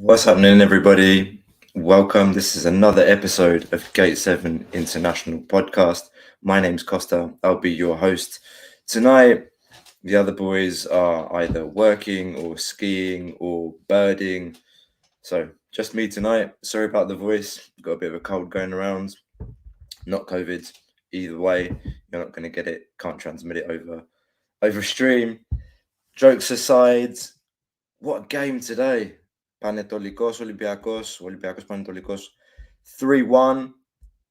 What's happening, everybody? Welcome. This is another episode of Gate 7 International Podcast. My name's Costa. I'll be your host. Tonight, the other boys are either working or skiing or birding. So just me tonight. Sorry about the voice. Got a bit of a cold going around. Not COVID. Either way, you're not going to get it. Can't transmit it over stream. Jokes aside, what a game today. Panetolikos, Olympiakos, Panetolikos, 3-1,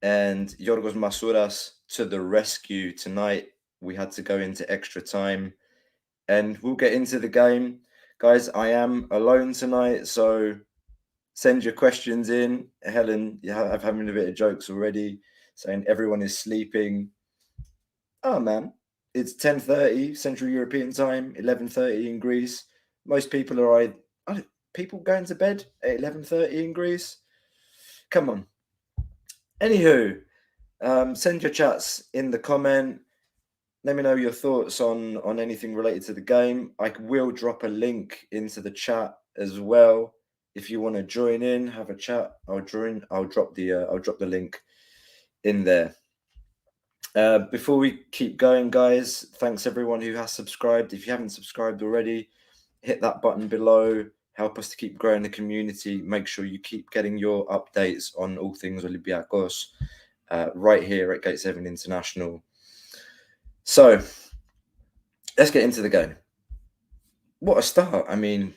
and Giorgos Masouras to the rescue tonight. We had to go into extra time, and we'll get into the game. Guys, I am alone tonight, so send your questions in. Helen, I'm having a bit of jokes already, saying everyone is sleeping. Oh, man, it's 10:30 Central European time, 11:30 in Greece. Most people are people going to bed at 11:30 in Greece? Come on. Anywho, send your chats in the comment. Let me know your thoughts on anything related to the game. I will drop a link into the chat as well. If you want to join in, have a chat, I'll drop the link in there. Before we keep going, guys, thanks everyone who has subscribed. If you haven't subscribed already, hit that button below. Help us to keep growing the community. Make sure you keep getting your updates on all things Olympiacos right here at Gate 7 International. So, let's get into the game. What a start. I mean,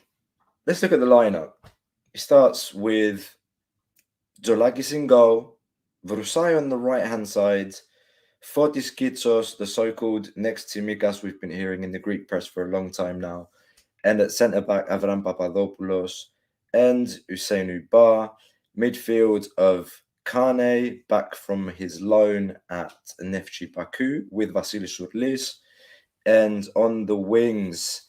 let's look at the lineup. It starts with Zolakis in goal, Vrusai on the right-hand side, Fotis Kitsos, the so-called next Tsimikas we've been hearing in the Greek press for a long time now, and at centre-back, Avram Papadopoulos and Usainu Bar. Midfield of Kane, back from his loan at Neftchi Baku with Vasilis Urlis. And on the wings,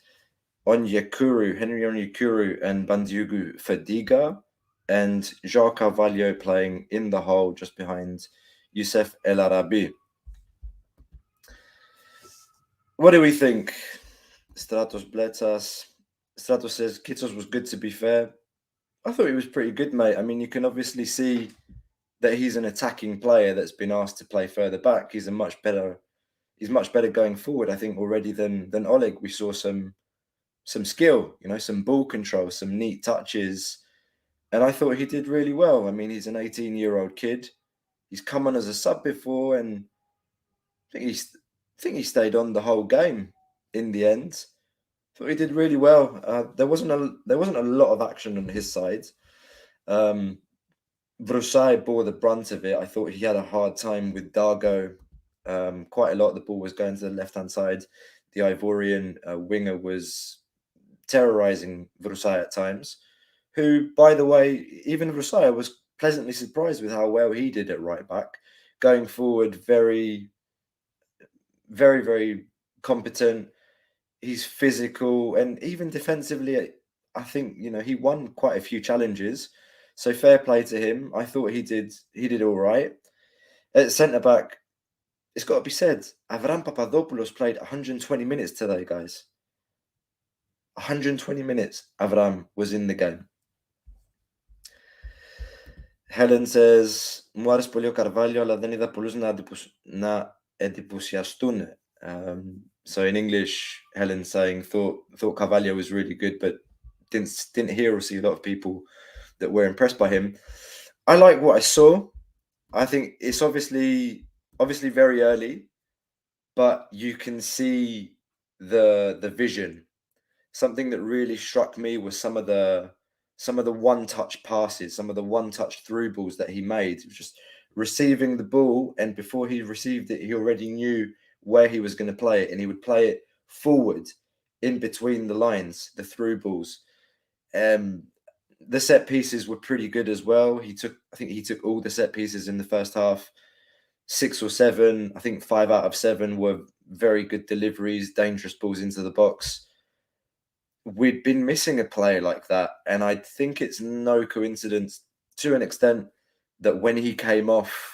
Henry Onyekuru and Bandiugu Fadiga. And João Carvalho playing in the hole just behind Youssef El Arabi. What do we think? Stratos Bletas. Stratos says Kitsos was good, to be fair. I thought he was pretty good, mate. I mean, you can obviously see that he's an attacking player that's been asked to play further back. He's much better going forward, I think, already than Oleg. We saw some skill, some ball control, some neat touches. And I thought he did really well. I mean, he's an 18-year-old kid. He's come on as a sub before, and I think he stayed on the whole game in the end. Thought he did really well. There wasn't a lot of action on his side. Vrusai bore the brunt of it. I thought he had a hard time with Dargo. Quite a lot of the ball was going to the left-hand side. The Ivorian winger was terrorizing Vrusai at times, who, by the way, even Vrusai was pleasantly surprised with how well he did at right back. Going forward, very, very, very competent. He's physical, and even defensively, I think, he won quite a few challenges. So fair play to him. I thought he did all right. At centre-back, it's got to be said, Avram Papadopoulos played 120 minutes today, guys. 120 minutes Avram was in the game. Helen says, μου άρεσε πολύ ο Καρβάλιο, αλλά δεν είδα πολλούς να εντυπωσιαστούν. So in English, Helen's saying, thought Carvalho was really good, but didn't hear or see a lot of people that were impressed by him. I like what I saw. I think it's obviously very early, but you can see the vision. Something that really struck me was some of the one-touch passes, some of the one-touch through balls that he made. Just receiving the ball, and before he received it, he already knew where he was going to play it, and he would play it forward in between the lines, the through balls. The set pieces were pretty good as well. I think he took all the set pieces in the first half, 6 or 7. I think 5 out of 7 were very good deliveries, dangerous balls into the box. We'd been missing a player like that, and I think it's no coincidence, to an extent, that when he came off,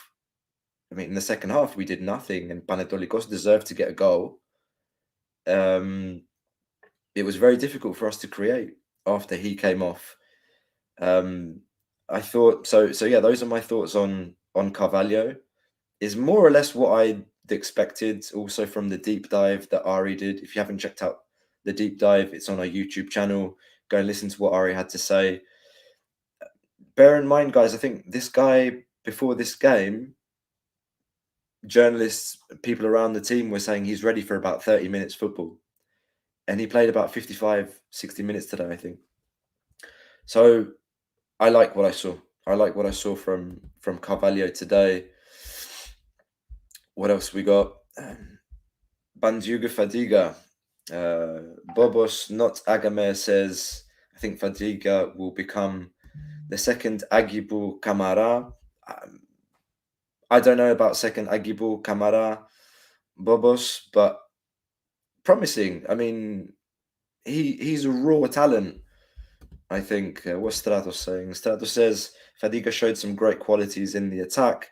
I mean, in the second half, we did nothing, and Panetolikos deserved to get a goal. It was very difficult for us to create after he came off. I thought so. Yeah, those are my thoughts on Carvalho. Is more or less what I expected. Also from the deep dive that Ari did. If you haven't checked out the deep dive, it's on our YouTube channel. Go and listen to what Ari had to say. Bear in mind, guys, I think this guy before this game, journalists, people around the team were saying he's ready for about 30 minutes football. And he played about 55, 60 minutes today, I think. So I like what I saw. I like what I saw from Carvalho today. What else we got? Bandiuga Fadiga. Bobos, not Agamer, says, I think Fadiga will become the second Agibu Kamara. I don't know about second Agibu Kamara, Bobos, but promising. I mean, he's a raw talent, I think. What's Stratos saying? Stratos says Fadiga showed some great qualities in the attack.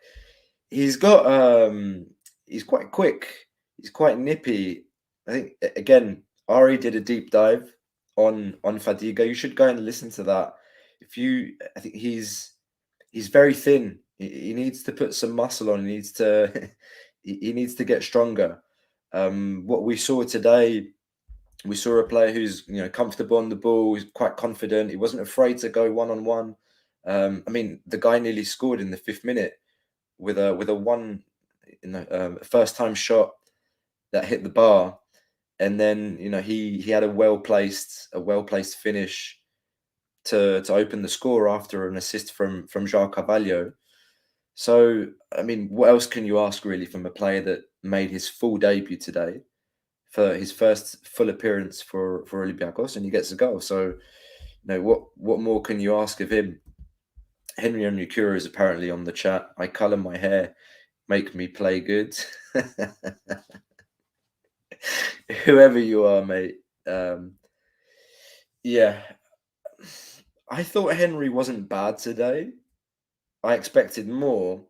He's got he's quite quick. He's quite nippy. I think again, Ari did a deep dive on Fadiga. You should go and listen to that. I think he's very thin. He needs to put some muscle on. He needs to he needs to get stronger. What we saw today, we saw a player who's comfortable on the ball. He's quite confident. He wasn't afraid to go one-on-one. I mean, the guy nearly scored in the 5th minute with a first time shot that hit the bar, and then he had a well placed finish to open the score after an assist from João Carvalho. So I mean, what else can you ask really from a player that made his full debut today for his first full appearance for Olympiacos, and he gets a goal? So what more can you ask of him? Henry Onyekuru is apparently on the chat. I colour my hair, make me play good. Whoever you are, mate. Yeah. I thought Henry wasn't bad today. I expected more.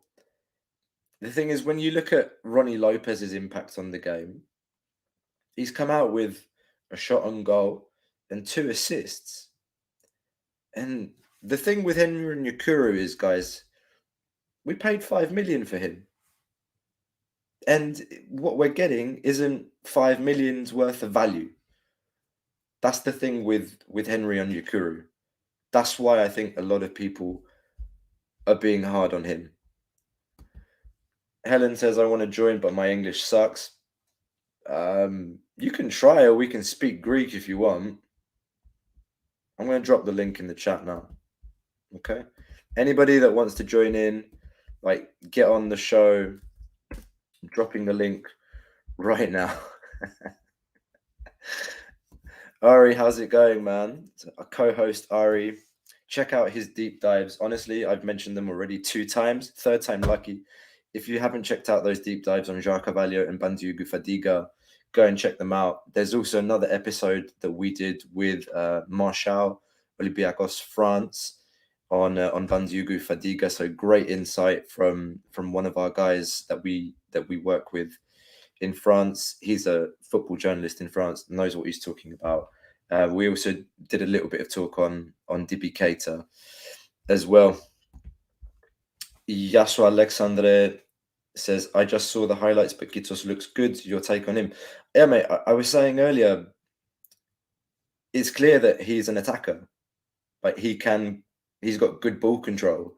The thing is, when you look at Ronnie Lopez's impact on the game, he's come out with a shot on goal and 2 assists. And the thing with Henry Onyekuru is, guys, we paid 5 million for him. And what we're getting isn't 5 million's worth of value. That's the thing with Henry Onyekuru. That's why I think a lot of people are being hard on him. Helen says, I want to join, but my English sucks. You can try, or we can speak Greek if you want. I'm going to drop the link in the chat now. Okay? Anybody that wants to join in, get on the show. I'm dropping the link right now. Ari, how's it going, man? A co-host, Ari. Check out his deep dives. Honestly, I've mentioned them already 2 times. 3rd time lucky. If you haven't checked out those deep dives on João Carvalho and Bandiuga Fadiga, go and check them out. There's also another episode that we did with Marshall, Olympiacos, France, on Bandiuga Fadiga. So great insight from one of our guys that we work with in France. He's a football journalist in France, knows what he's talking about. We also did a little bit of talk on Dibi Keita as well. Yasu Alexandre says, I just saw the highlights, but Kitos looks good. Your take on him? Yeah, mate, I was saying earlier, it's clear that he's an attacker. He's got good ball control.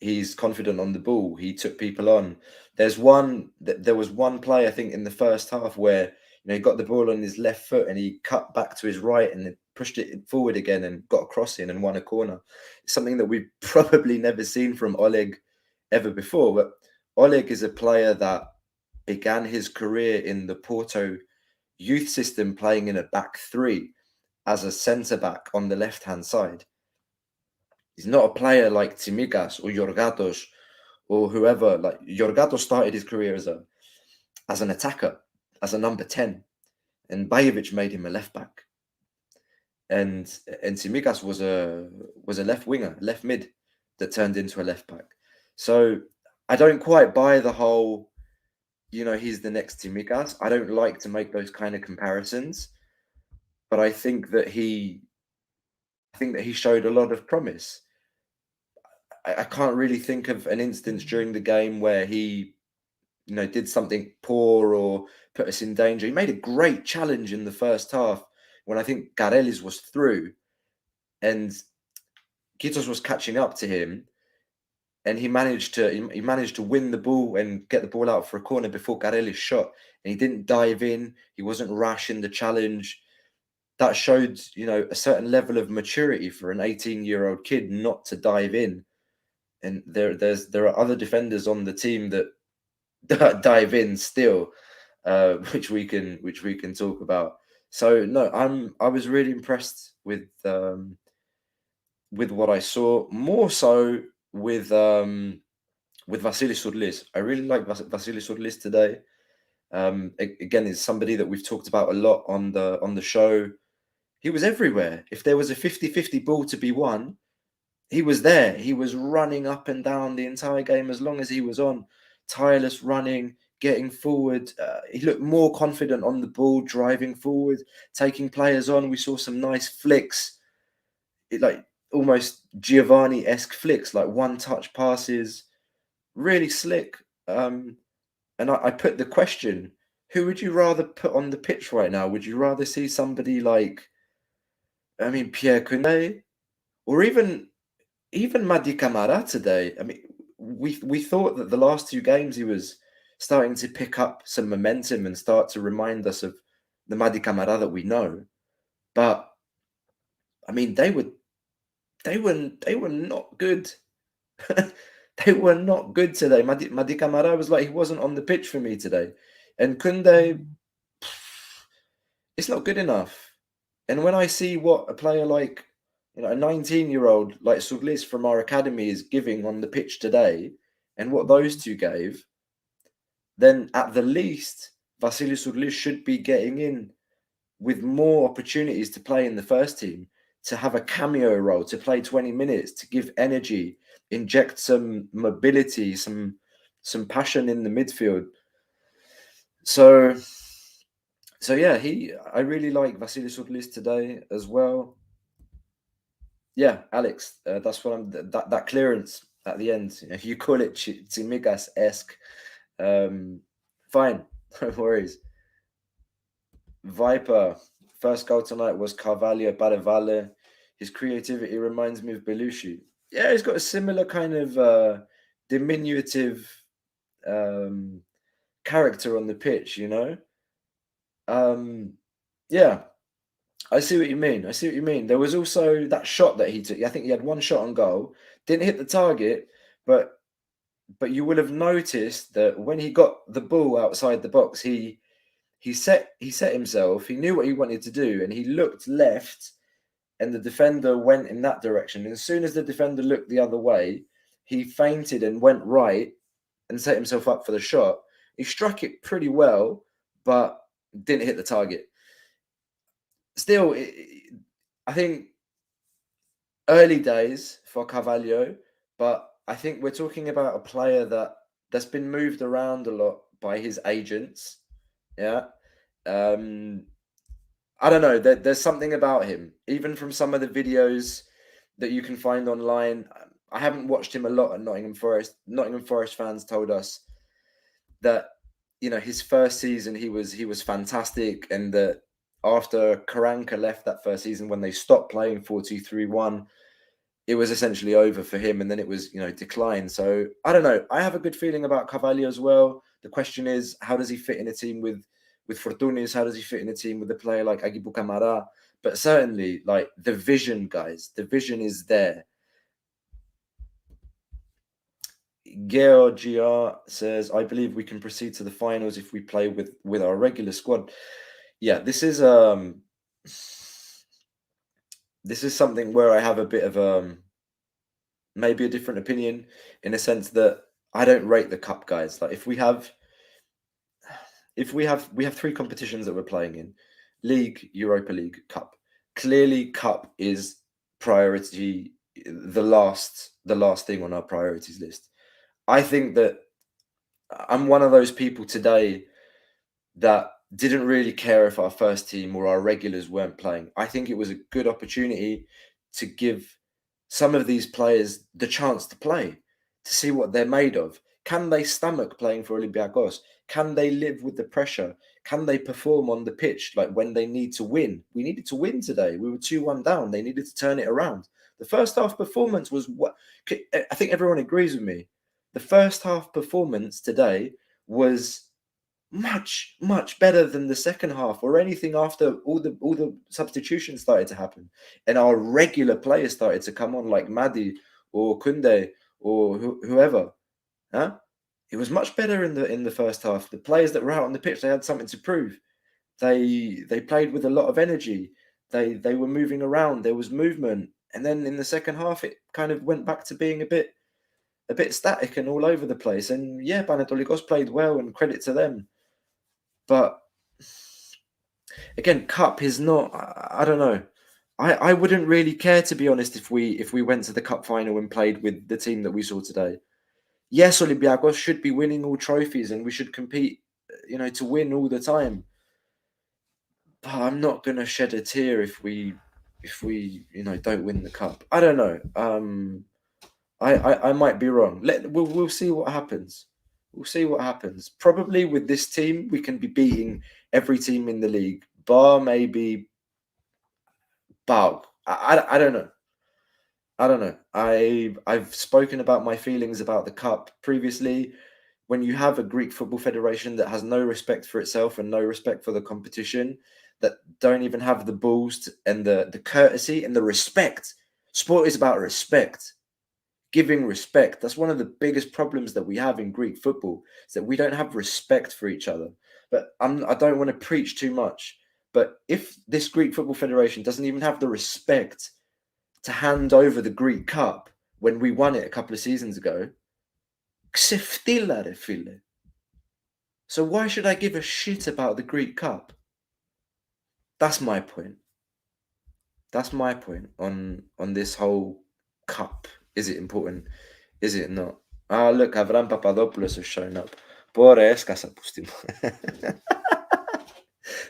He's confident on the ball. He took people on. There was one play, I think, in the first half where he got the ball on his left foot and he cut back to his right and then pushed it forward again and got a cross in and won a corner. It's something that we've probably never seen from Oleg ever before. But Oleg is a player that began his career in the Porto youth system playing in a back 3 as a centre-back on the left-hand side. He's not a player like Tsimikas or Giorgatos or whoever. Giorgatos started his career as an attacker, as a number 10, and Bajevic made him a left back, and Tsimikas was a left winger, left mid, that turned into a left back. So I don't quite buy the whole, he's the next Tsimikas. I don't like to make those kind of comparisons, but I think that he showed a lot of promise. I can't really think of an instance during the game where he, did something poor or put us in danger. He made a great challenge in the first half when I think Garelis was through and Kitos was catching up to him, and he managed to win the ball and get the ball out for a corner before Garelis shot, and he didn't dive in. He wasn't rash in the challenge. That showed, a certain level of maturity for an 18-year-old kid not to dive in. And there are other defenders on the team that dive in still, which we can talk about. So no, I was really impressed with what I saw, more so with Vasilis Sourlis. I really like Vasilis Sourlis today. Again, is somebody that we've talked about a lot on the show. He was everywhere. If there was a 50-50 ball to be won, he was there. He was running up and down the entire game as long as he was on. Tireless running, getting forward. He looked more confident on the ball, driving forward, taking players on. We saw some nice flicks, like almost Giovanni-esque flicks, like one-touch passes. Really slick. And I put the question, who would you rather put on the pitch right now? Would you rather see somebody like, Pierre Koundé, or even Mady Camara today? We thought that the last two games he was starting to pick up some momentum and start to remind us of the Mady Camara that we know. But they were not good. They were not good today. Mady Camara was like, he wasn't on the pitch for me today. And Koundé, it's not good enough. And when I see what a player like, a 19-year-old like Sourlis from our academy is giving on the pitch today, and what those two gave, then at the least, Vasilis Sourlis should be getting in with more opportunities to play in the first team, to have a cameo role, to play 20 minutes, to give energy, inject some mobility, some passion in the midfield. So yeah, I really like Vasilis Sourlis today as well. Yeah, Alex, that's what that clearance at the end. You call it Tsimikas-esque. Fine, no worries. Viper, first goal tonight was Carvalho Barevale. His creativity reminds me of Belushi. Yeah, he's got a similar kind of diminutive character on the pitch, Yeah, I see what you mean. There was also that shot that he took. I think he had one shot on goal, didn't hit the target, but you will have noticed that when he got the ball outside the box, he set himself. He knew what he wanted to do, and he looked left, and the defender went in that direction. And as soon as the defender looked the other way, he feinted and went right and set himself up for the shot. He struck it pretty well, but didn't hit the target. Still, I think early days for Carvalho, but I think we're talking about a player that's been moved around a lot by his agents. Yeah. I don't know. There's something about him, even from some of the videos that you can find online. I haven't watched him a lot at Nottingham Forest. Nottingham Forest fans told us that, his first season he was fantastic, and that after Karanka left that first season, when they stopped playing 4-2-3-1, it was essentially over for him, and then it was, decline. So I don't know. I have a good feeling about Carvalho as well. The question is, how does he fit in a team with Fortounis? How does he fit in a team with a player like Agibu Kamara? But certainly, like, the vision, guys, the vision is there. Georgia says, I believe we can proceed to the finals if we play with our regular squad. Yeah, this is something where I have a bit of maybe a different opinion, in a sense that I don't rate the cup, guys. Like, we have three competitions that we're playing in: League, Europa League, Cup. Clearly, Cup is priority, the last thing on our priorities list. I think that I'm one of those people today that didn't really care if our first team or our regulars weren't playing. I think it was a good opportunity to give some of these players the chance to play, to see what they're made of. Can they stomach playing for Olympiacos? Can they live with the pressure? Can they perform on the pitch like when they need to win? We needed to win today. We were 2-1 down. They needed to turn it around. The first half performance was what I think everyone agrees with me. The first half performance today was much, much better than the second half or anything after all the substitutions started to happen and our regular players started to come on, like Madi or Kunde or whoever. It was much better in the first half. The players that were out on the pitch, they had something to prove. They played with a lot of energy. They were moving around. There was movement. And then in the second half, it kind of went back to being a bit static and all over the place. And yeah, Panetolikos played well, and credit to them. But again, cup is not. I don't know. I wouldn't really care, to be honest, if we went to the cup final and played with the team that we saw today. Yes, Olympiacos should be winning all trophies, and we should compete, to win all the time. But I'm not gonna shed a tear if we don't win the cup. I don't know. I might be wrong. We'll see what happens. We'll see what happens. Probably with this team, we can be beating every team in the league, bar maybe Bau. I don't know. I don't know. I've spoken about my feelings about the cup previously. When you have a Greek Football Federation that has no respect for itself and no respect for the competition, that don't even have the balls and the courtesy and the respect. Sport is about respect. Giving respect. That's one of the biggest problems that we have in Greek football, is that we don't have respect for each other. But I don't want to preach too much. But if this Greek Football Federation doesn't even have the respect to hand over the Greek Cup when we won it a couple of seasons ago, so why should I give a shit about the Greek Cup? That's my point. That's my point on this whole cup. Is it important? Is it not? Look, Avram Papadopoulos has shown up. Πόρε έσκασα που στη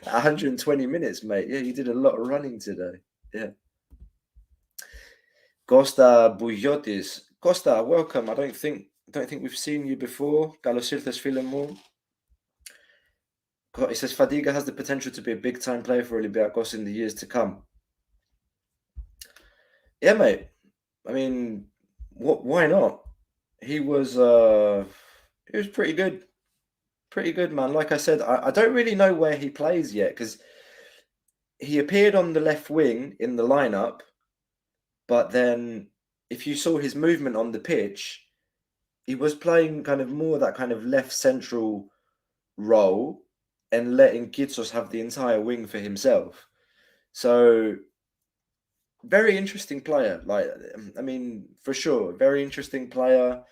120 minutes, mate. Yeah, you did a lot of running today. Yeah. Costa Bougiotis. Costa, welcome. I don't think we've seen you before. Καλώς ήρθες, φίλε μου. He says Fadiga has the potential to be a big-time player for Olympiacos in the years to come. Yeah, mate. I mean, why not? He was pretty good. Pretty good, man. Like I said, I don't really know where he plays yet, because he appeared on the left wing in the lineup, but then if you saw his movement on the pitch, he was playing kind of more that kind of left central role and letting Giorgos have the entire wing for himself. So, very interesting player. Like, I mean, for sure, very interesting player.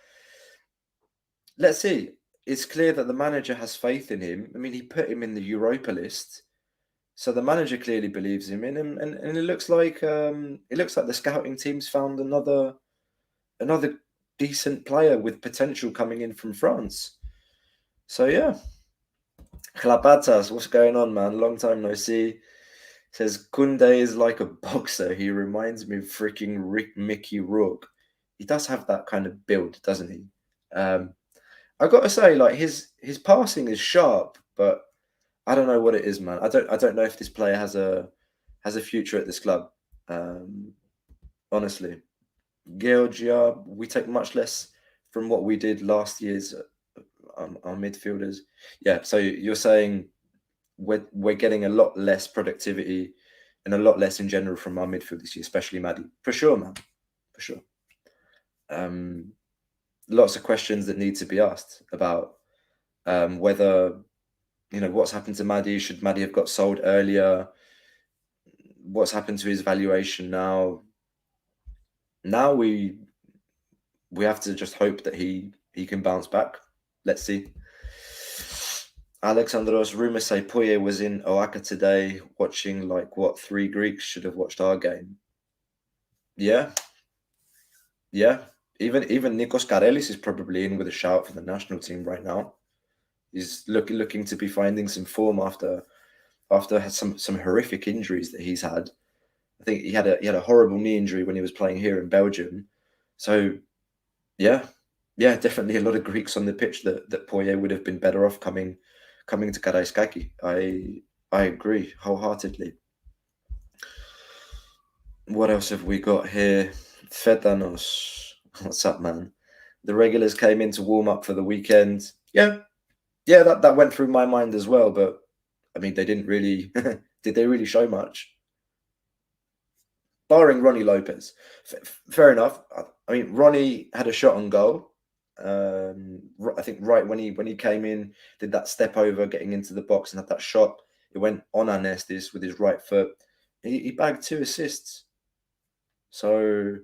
Let's see. It's clear that the manager has faith in him. I mean, he put him in the Europa list, so the manager clearly believes him in him, and it looks like the scouting team's found another decent player with potential coming in from France. So yeah, Chlapatas, what's going on, man? Long time no see. Says Kunde is like a boxer. He reminds me of freaking Mickey Rourke. He does have that kind of build, doesn't he? I got to say, like, his passing is sharp, but I don't know what it is, man. I don't know if this player has a future at this club. Honestly, Georgia, we take much less from what we did last year's our midfielders. Yeah, so you're saying we're getting a lot less productivity and a lot less in general from our midfield this year, especially Madi. For sure, man. For sure. Lots of questions that need to be asked about whether, what's happened to Madi. Should Madi have got sold earlier? What's happened to his valuation now? Now we have to just hope that he can bounce back. Let's see. Alexandros, rumors say Poye was in Oaxaca today watching, like, what, 3 Greeks should have watched our game. Yeah. Yeah. Even Nikos Karelis is probably in with a shout for the national team right now. He's looking to be finding some form after some horrific injuries that he's had. I think he had a horrible knee injury when he was playing here in Belgium. So yeah, definitely a lot of Greeks on the pitch that Poirier would have been better off coming to Karaiskaki. I agree wholeheartedly. What else have we got here? Fedanos. What's up, man? The regulars came in to warm up for the weekend. Yeah, that went through my mind as well. But I mean, they didn't really. Did they really show much? Barring Ronnie Lopez. Fair enough. I mean, Ronnie had a shot on goal. I think right when he came in, did that step over, getting into the box and had that shot. It went on Anestis with his right foot. He bagged 2 assists. So,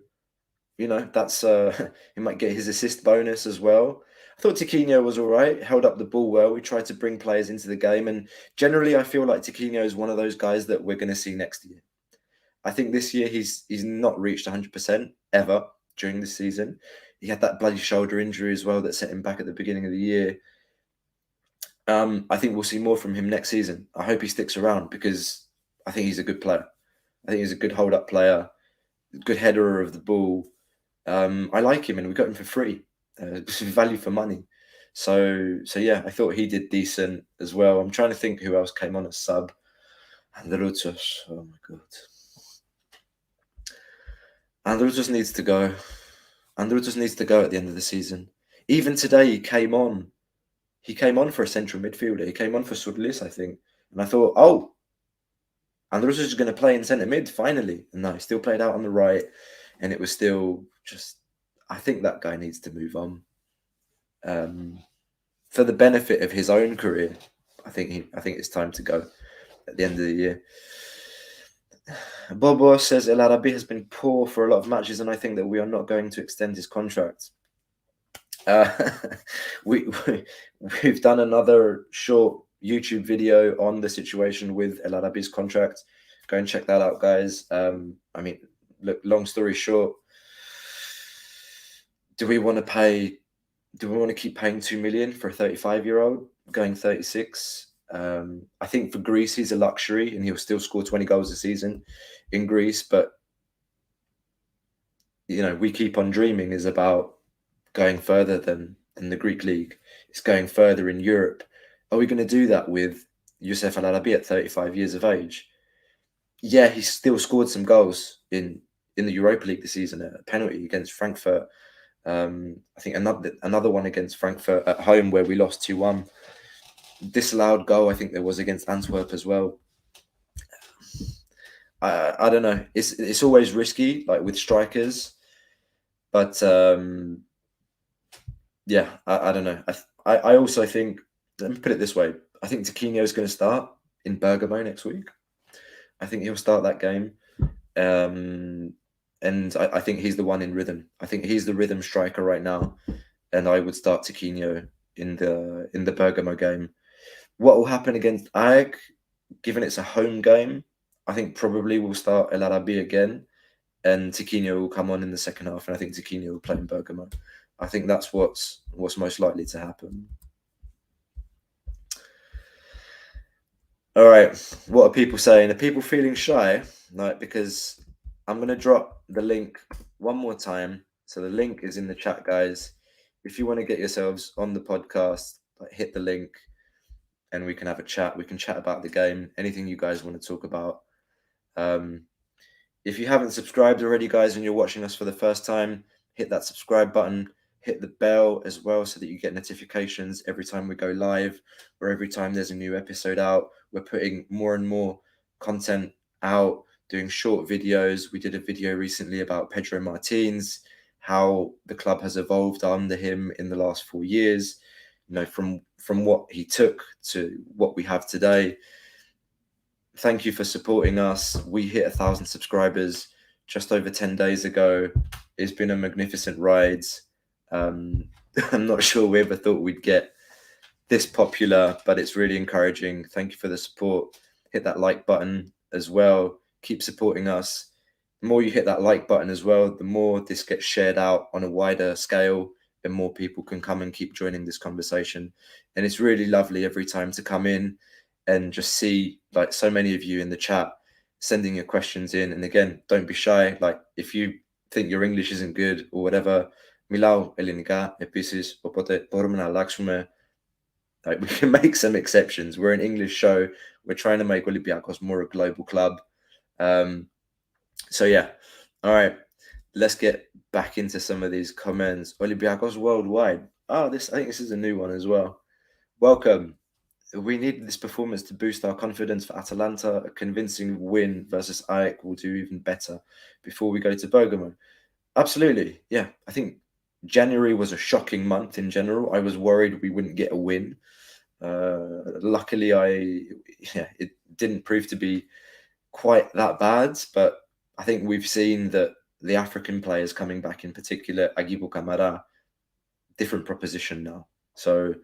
you know, that's he might get his assist bonus as well. I thought Tiquinho was all right, held up the ball well. We tried to bring players into the game, and generally I feel like Tiquinho is one of those guys that we're going to see next year. I think this year he's not reached 100% ever during the season. He had that bloody shoulder injury as well that set him back at the beginning of the year. I think we'll see more from him next season. I hope he sticks around because I think he's a good player. I think he's a good hold-up player, good header of the ball. I like him, and we got him for free, value for money. So yeah, I thought he did decent as well. I'm trying to think who else came on as sub. Androutos, oh my god. Androutos needs to go. Androutos needs to go at the end of the season. Even today, he came on for a central midfielder. He came on for Surlis, I think. And I thought, oh, Androutos is going to play in centre mid finally. And no, he still played out on the right. And it was still just, I think that guy needs to move on. For the benefit of his own career, I think it's time to go at the end of the year. Bobo says El Arabi has been poor for a lot of matches, and I think that we are not going to extend his contract. We've done another short YouTube video on the situation with El Arabi's contract. Go and check that out, guys. I mean, look, long story short, do we want to keep paying 2 million for a 35-year-old going 36? I think for Greece, he's a luxury and he'll still score 20 goals a season in Greece. But, you know, we keep on dreaming is about going further than the Greek league. It's going further in Europe. Are we going to do that with Youssef El Arabi at 35 years of age? Yeah, he still scored some goals in the Europa League this season, a penalty against Frankfurt. I think another one against Frankfurt at home where we lost 2-1. Disallowed goal, I think there was against Antwerp as well. I don't know. It's always risky, like with strikers, but yeah, I don't know. I also think, let me put it this way: I think Tiquinho is going to start in Bergamo next week. I think he'll start that game, and I think he's the one in rhythm. I think he's the rhythm striker right now, and I would start Tiquinho in the Bergamo game. What will happen against AEK, given it's a home game, I think probably we'll start El Arabi again, and Tiquinho will come on in the second half, and I think Tiquinho will play in Bergamo. I think that's what's most likely to happen. All right, what are people saying? Are people feeling shy? Like, because I'm going to drop the link one more time. So the link is in the chat, guys. If you want to get yourselves on the podcast, like, hit the link and we can have a chat. We can chat about the game, anything you guys want to talk about. If you haven't subscribed already, guys, and you're watching us for the first time, hit that subscribe button, hit the bell as well so that you get notifications every time we go live or every time there's a new episode out. We're putting more and more content out, doing short videos. We did a video recently about Pedro Martins, how the club has evolved under him in the last 4 years, you know, from what he took to what we have today. Thank you for supporting us. We hit 1,000 subscribers just over 10 days ago. It's been a magnificent ride. I'm not sure we ever thought we'd get this popular, but it's really encouraging. Thank you for the support. Hit that like button as well. Keep supporting us. The more you hit that like button as well, the more this gets shared out on a wider scale and more people can come and keep joining this conversation. And it's really lovely every time to come in and just see, like, so many of you in the chat sending your questions in. And again, don't be shy. Like, if you think your English isn't good or whatever, μιλάω ελληνικά επίσης, οπότε μπορούμε να αλλάξουμε. Like, we can make some exceptions. We're an English show. We're trying to make Olympiacos more a global club. So yeah, all right. Let's get back into some of these comments. Olympiacos worldwide. Oh, I think this is a new one as well. Welcome. We need this performance to boost our confidence for Atalanta. A convincing win versus AEK will do even better before we go to Bergamo. Absolutely. Yeah, I think January was a shocking month in general. I was worried we wouldn't get a win. Luckily, it didn't prove to be quite that bad, but I think we've seen that the African players coming back, in particular, Agibu Kamara, different proposition now. So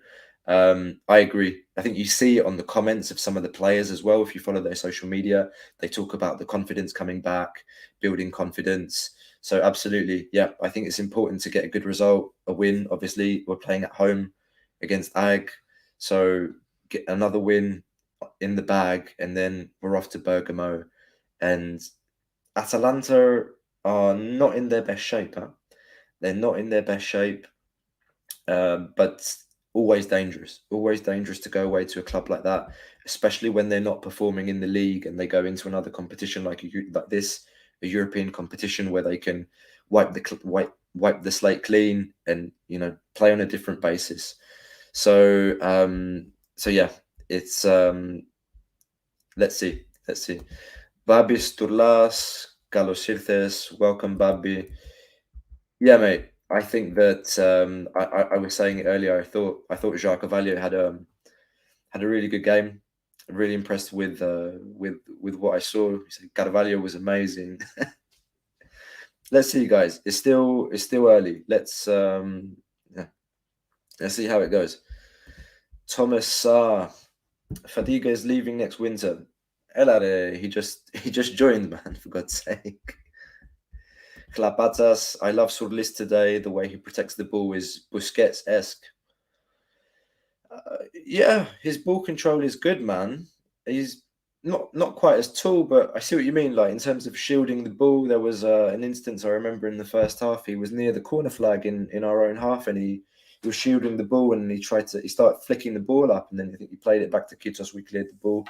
I agree. I think you see it on the comments of some of the players as well. If you follow their social media, they talk about the confidence coming back, building confidence. So absolutely, yeah, I think it's important to get a good result, a win. Obviously, we're playing at home against AEK, so get another win in the bag, and then we're off to Bergamo. And Atalanta are not in their best shape. Huh? They're not in their best shape, but always dangerous to go away to a club like that, especially when they're not performing in the league and they go into another competition like this, a European competition where they can wipe the slate clean and, you know, play on a different basis. So yeah, it's let's see. Babis Turlas, Carlos Sirtes, welcome, Babi. Yeah, mate. I think that I was saying it earlier. I thought Jacques Carvalho had a really good game. Really impressed with what I saw. He said Carvalho was amazing. Let's see, guys. It's still early. Let's see how it goes. Thomas Saar, Fadiga is leaving next winter. Elare, he just joined, man. For God's sake. Klapatas, I love Surlis today. The way he protects the ball is Busquets-esque. Yeah, his ball control is good, man. He's not quite as tall, but I see what you mean. Like, in terms of shielding the ball, there was an instance I remember in the first half. He was near the corner flag in our own half, and he was shielding the ball, and he started flicking the ball up, and then I think he played it back to Kitos. We cleared the ball.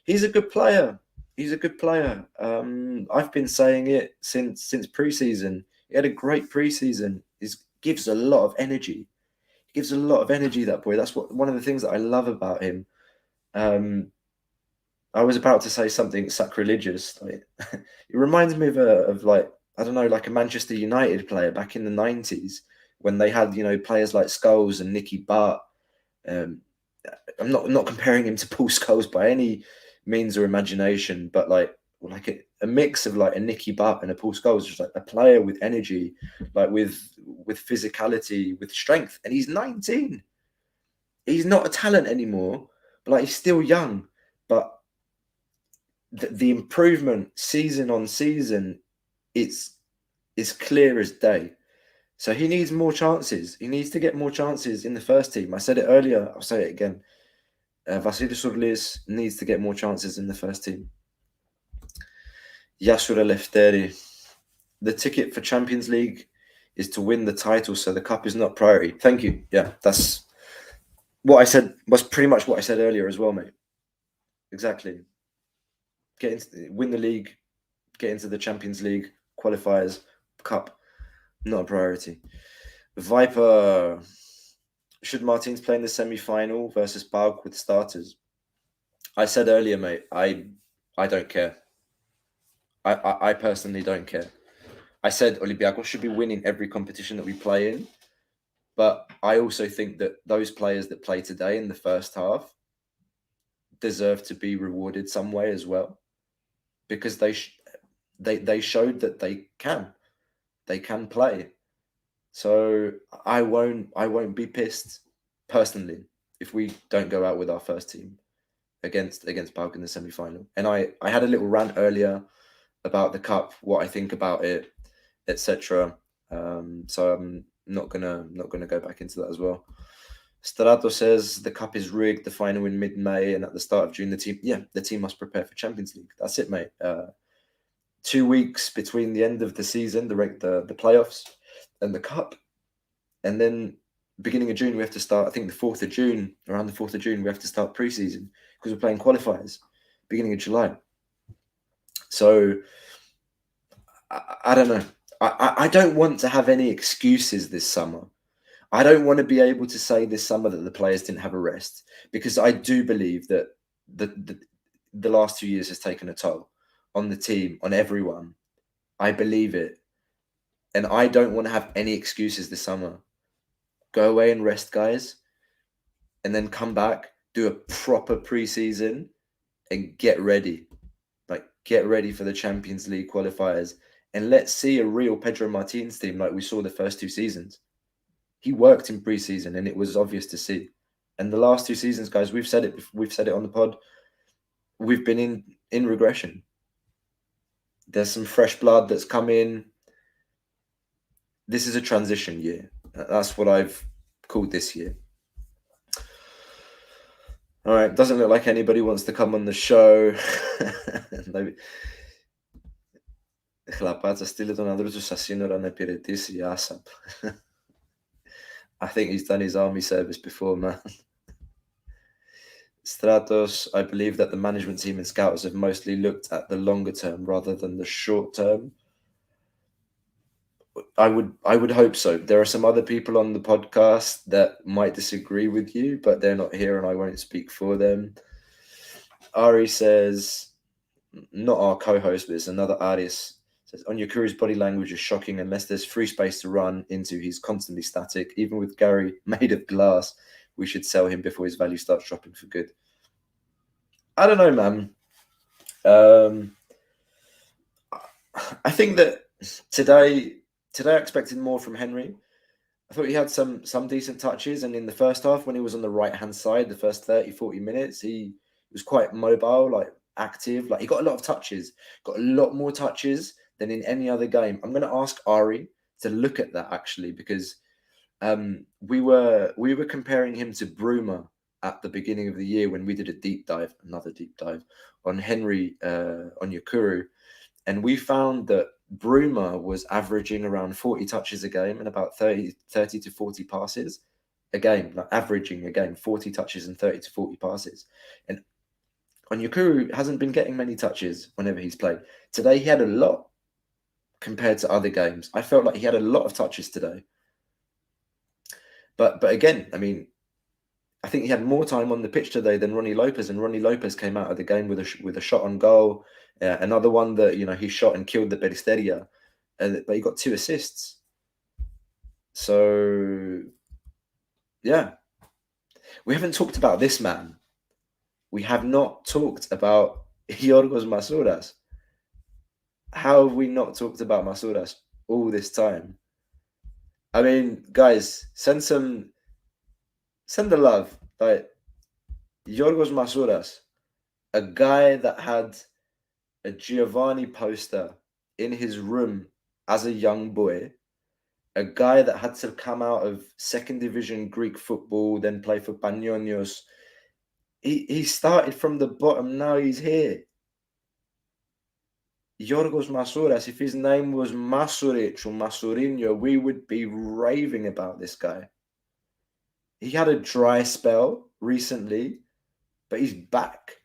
He's a good player. I've been saying it since preseason. He had a great preseason. He gives a lot of energy. That boy. That's one of the things that I love about him. I was about to say something sacrilegious. Like, it reminds me of like, I don't know, like a Manchester United player back in the 90s when they had, you know, players like Scholes and Nicky Butt. I'm not comparing him to Paul Scholes by any means or imagination, but like a mix of like a Nicky Butt and a Paul Scholes, just like a player with energy, like with physicality, with strength. And he's 19. He's not a talent anymore, but like, he's still young. But the improvement season on season, it's clear as day. So he needs more chances. He needs to get more chances in the first team. I said it earlier, I'll say it again. Vasilis Surlis needs to get more chances in the first team. Yasura Lefteri, the ticket for Champions League is to win the title, so the cup is not priority. Thank you. Yeah, that's what I said. Was pretty much what I said earlier as well, mate. Exactly. Win the league, get into the Champions League qualifiers, cup, not a priority. Viper, should Martins play in the semi-final versus PAOK with starters? I said earlier, mate, I don't care. I personally don't care. I said Olympiacos should be winning every competition that we play in, but I also think that those players that play today in the first half deserve to be rewarded some way as well, because they showed that they can play. So I won't be pissed personally if we don't go out with our first team against PAOK in the semi-final. And I had a little rant earlier about the cup, what I think about it, etc. So I'm not gonna go back into that as well. Strato says the cup is rigged, the final in mid-May, and at the start of June, the team must prepare for Champions League. That's it, mate. 2 weeks between the end of the season, the playoffs, and the cup, and then beginning of June we have to start. I think the 4th of June, around the 4th of June, we have to start pre-season because we're playing qualifiers beginning of July. So I don't know. I don't want to have any excuses this summer. I don't want to be able to say this summer that the players didn't have a rest, because I do believe that the last 2 years has taken a toll on the team, on everyone. I believe it. And I don't want to have any excuses this summer. Go away and rest, guys. And then come back, do a proper pre-season and get ready. Like, get ready for the Champions League qualifiers. And let's see a real Pedro Martins team like we saw the first 2 seasons. He worked in pre-season and it was obvious to see. And the last 2 seasons, guys, we've said it on the pod. We've been in regression. There's some fresh blood that's come in. This is a transition year. That's what I've called this year. All right, doesn't look like anybody wants to come on the show. Χλαπάτσα, στείλε τον ανδρό του στα σύνορα να υπηρετήσει ASAP. I think he's done his army service before, man. Stratos, I believe that the management team and scouts have mostly looked at the longer term rather than the short term. I would hope so. There are some other people on the podcast that might disagree with you, but they're not here and I won't speak for them. Ari says, not our co-host, but it's another artist, says, Onyekuru's body language is shocking. Unless there's free space to run into, he's constantly static. Even with Gary made of glass, we should sell him before his value starts dropping for good. I don't know, man. I think that today I expected more from Henry. I thought he had some decent touches, and in the first half, when he was on the right-hand side, the first 30-40 minutes, he was quite mobile, like active. Like, he got a lot of touches, got a lot more touches than in any other game. I'm going to ask Ari to look at that, actually, because we were comparing him to Bruma at the beginning of the year when we did another deep dive on Henry Onyekuru, and we found that Bruma was averaging around 40 touches a game and about 30 to 40 passes a game, like averaging a game, 40 touches and 30 to 40 passes. And Onyekuru hasn't been getting many touches whenever he's played. Today he had a lot compared to other games. I felt like he had a lot of touches today. But again, I mean, I think he had more time on the pitch today than Ronnie Lopez, and Ronnie Lopez came out of the game with a shot on goal. Another one that, you know, he shot and killed the Peristeria, but he got 2 assists. So, yeah. We haven't talked about this man. We have not talked about Giorgos Masouras. How have we not talked about Masouras all this time? I mean, guys, send the love. Like, Giorgos Masouras, a guy that had a Giovanni poster in his room as a young boy, a guy that had to come out of 2nd division Greek football, then play for Panionios. He started from the bottom, now he's here. Giorgos Masouras, if his name was Masuric or Masurinho, we would be raving about this guy. He had a dry spell recently, but he's back.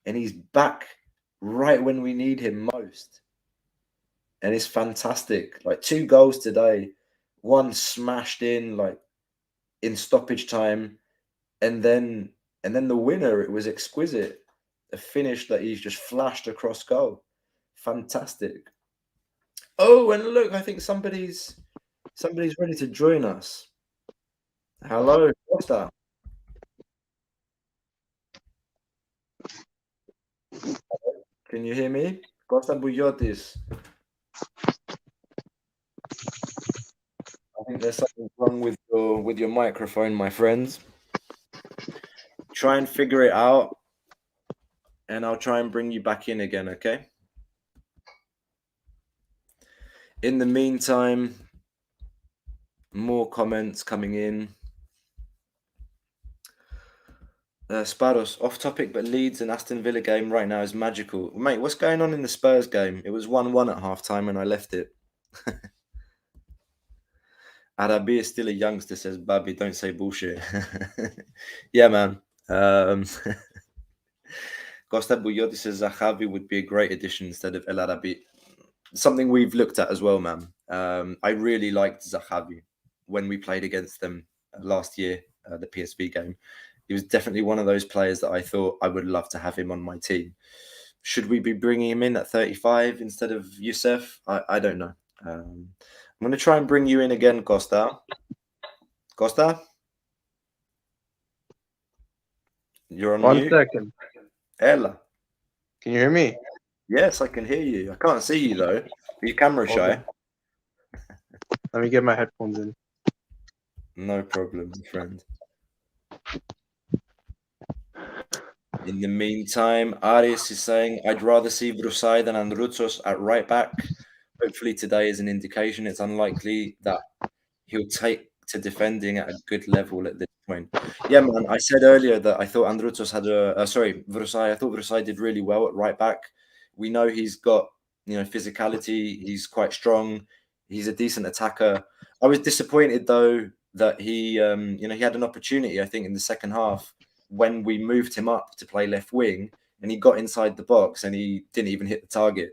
And he's back right when we need him most. And it's fantastic. Like, 2 goals today, one smashed in, like, in stoppage time. And then the winner, it was exquisite. A finish that he's just flashed across goal. Fantastic. Oh, and look, I think somebody's ready to join us. Hello, Costa. Can you hear me? Costa Bouyotis. I think there's something wrong with your microphone, my friends. Try and figure it out, and I'll try and bring you back in again, okay? In the meantime, more comments coming in. Sparos, off topic, but Leeds and Aston Villa game right now is magical. Mate, what's going on in the Spurs game? It was 1-1 at half time and I left it. Arabi is still a youngster, says Babi. Don't say bullshit. Yeah, man. Costa Buyotti says Zahavi would be a great addition instead of El Arabi. Something we've looked at as well, man. I really liked Zahavi when we played against them last year, the PSV game. He was definitely one of those players that I thought I would love to have him on my team. Should we be bringing him in at 35 instead of Youssef? I don't know. I'm going to try and bring you in again, Costa. Costa? You're on mute. 1 second. Ella. Can you hear me? Yes, I can hear you. I can't see you, though. Are you camera shy? Let me get my headphones in. No problem, friend. In the meantime, Aris is saying, I'd rather see Vrusai than Androutsos at right back. Hopefully today is an indication. It's unlikely that he'll take to defending at a good level at this point. Yeah, man, I said earlier that I thought Androutsos had Vrusai. I thought Vrusai did really well at right back. We know he's got, physicality. He's quite strong. He's a decent attacker. I was disappointed, though, that he had an opportunity, I think, in the second half when we moved him up to play left wing and he got inside the box and he didn't even hit the target.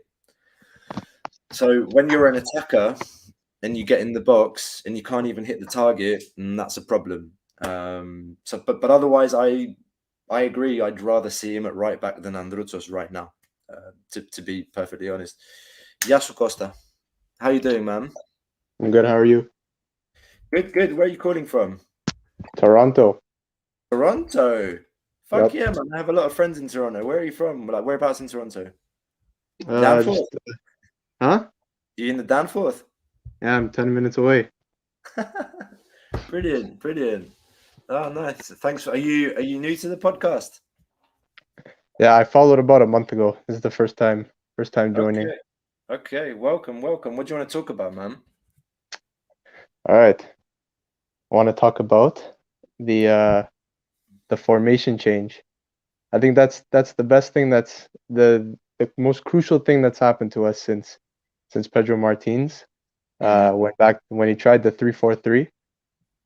So when you're an attacker and you get in the box and you can't even hit the target, that's a problem. But otherwise, I agree. I'd rather see him at right back than Androutsos right now, to be perfectly honest. Yasu Costa, how you doing, man? I'm good. How are you? Good. Where are you calling from? Toronto. Fuck yeah, man. I have a lot of friends in Toronto. Where are you from? Like, whereabouts in Toronto? Danforth? Huh? You in the Danforth? Yeah, I'm 10 minutes away. Brilliant. Oh, nice. Thanks. Are you new to the podcast? Yeah, I followed about a month ago. This is the first time joining. Okay. Welcome. What do you want to talk about, man? All right. I want to talk about the formation change. I think that's the best thing. That's the most crucial thing that's happened to us since Pedro Martins went back when he tried the 3-4-3.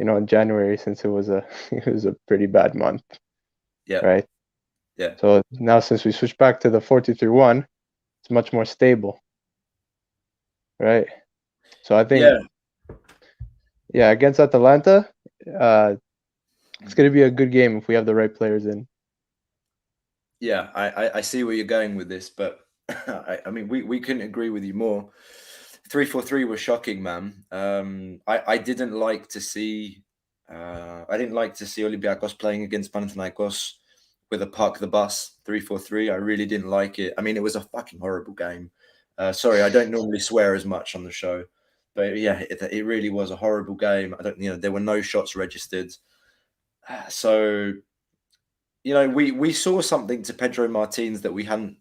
In January, since it was a pretty bad month. Yeah. Right. Yeah. So now since we switched back to the 4-2-3-1, it's much more stable. Right. So I think against Atalanta, it's going to be a good game if we have the right players in. Yeah, I see where you're going with this, but I mean, we couldn't agree with you more. 3-4-3 was shocking, man. I didn't like to see Olympiacos playing against Panetolikos with a park the bus 3-4-3. I really didn't like it. I mean, it was a fucking horrible game. Sorry, I don't normally swear as much on the show, but yeah, it really was a horrible game. There were no shots registered. So, we saw something to Pedro Martins that we hadn't.